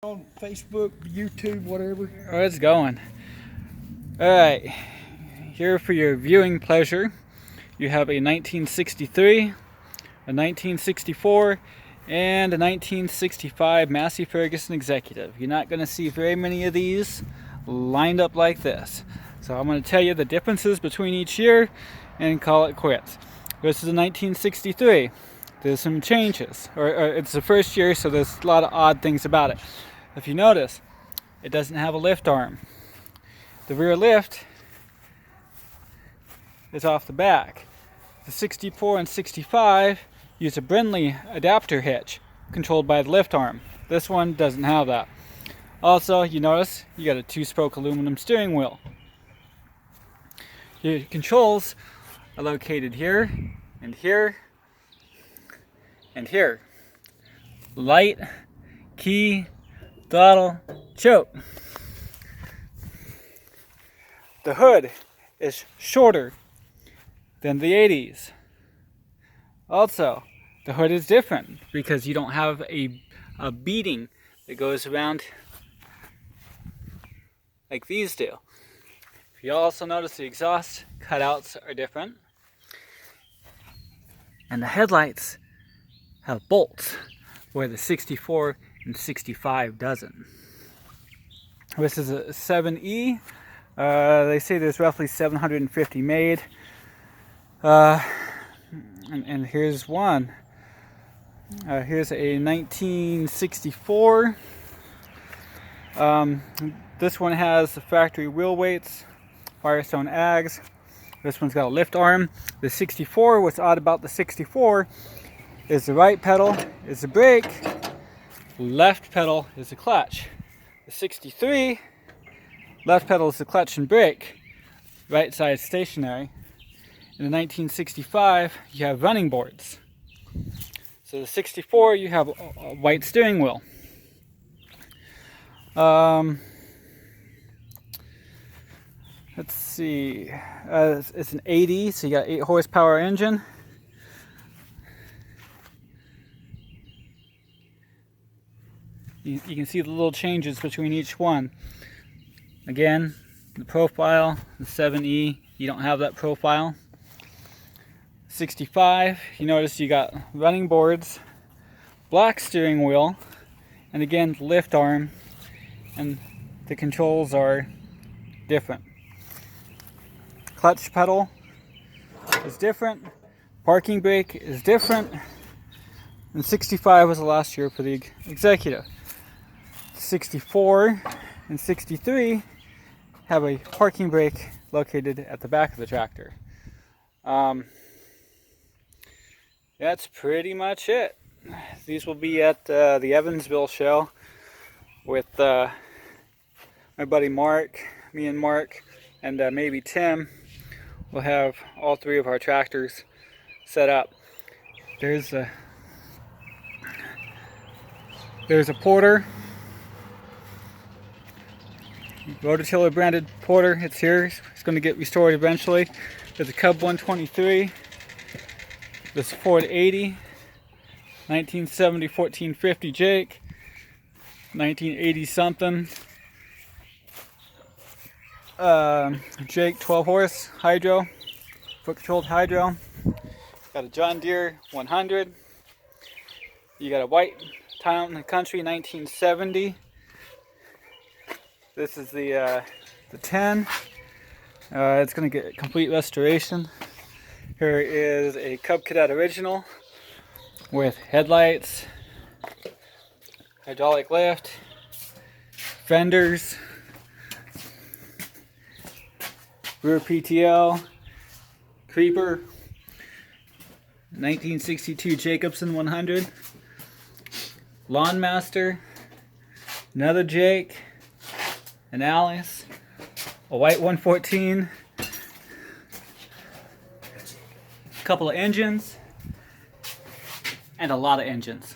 On Facebook, YouTube, whatever. Oh, it's going. Alright, here for your viewing pleasure, you have a 1963, a 1964, and a 1965 Massey Ferguson Executive. You're not going to see very many of these lined up like this. So I'm going to tell you the differences between each year and call it quits. This is a 1963. There's some changes, or it's the first year, so there's a lot of odd things about it. If you notice, it doesn't have a lift arm. The rear lift is off the back. The 64 and 65 use a Brindley adapter hitch controlled by the lift arm. This one doesn't have that. Also, you notice you got a 2-spoke aluminum steering wheel. Your controls are located here and here and here. Light, key, throttle, choke. The hood is shorter than the 80s. Also, the hood is different because you don't have a beading that goes around like these do. You also notice the exhaust cutouts are different. And the headlights have bolts where the 64 and 65 doesn't. This is a 7E. They say there's roughly 750 made. And here's one. Here's a 1964. This one has the factory wheel weights, Firestone Ags. This one's got a lift arm. The 64, what's odd about the 64 is the right pedal is the brake, left pedal is the clutch. The 63, left pedal is the clutch and brake, right side stationary. In the 1965, you have running boards. So the 64, you have a white steering wheel. Let's see, it's an 80, so you got 8 horsepower engine. You can see the little changes between each one. Again, the profile, the 7E, you don't have that profile. 65, you notice you got running boards, black steering wheel, and again, the lift arm, and the controls are different. Clutch pedal is different, parking brake is different, and 65 was the last year for the Executive. 64 and 63 have a parking brake located at the back of the tractor. That's pretty much it. These will be at the Evansville show with my buddy Mark, me and Mark, and maybe Tim. We'll have all 3 of our tractors set up. There's a Porter, Rototiller branded Porter. It's here. It's going to get restored eventually. There's a Cub 123. This Ford 80, 1970 1450 Jake, 1980 something. Jake 12 horse hydro, foot controlled hydro. Got a John Deere 100. You got a white Town and Country 1970. This is the 10. It's going to get complete restoration. Here is a Cub Cadet Original with headlights, hydraulic lift, fenders, rear PTO, creeper, 1962 Jacobson 100, Lawn Master, another Jake, an Alice, a white 114, a couple of engines, and a lot of engines.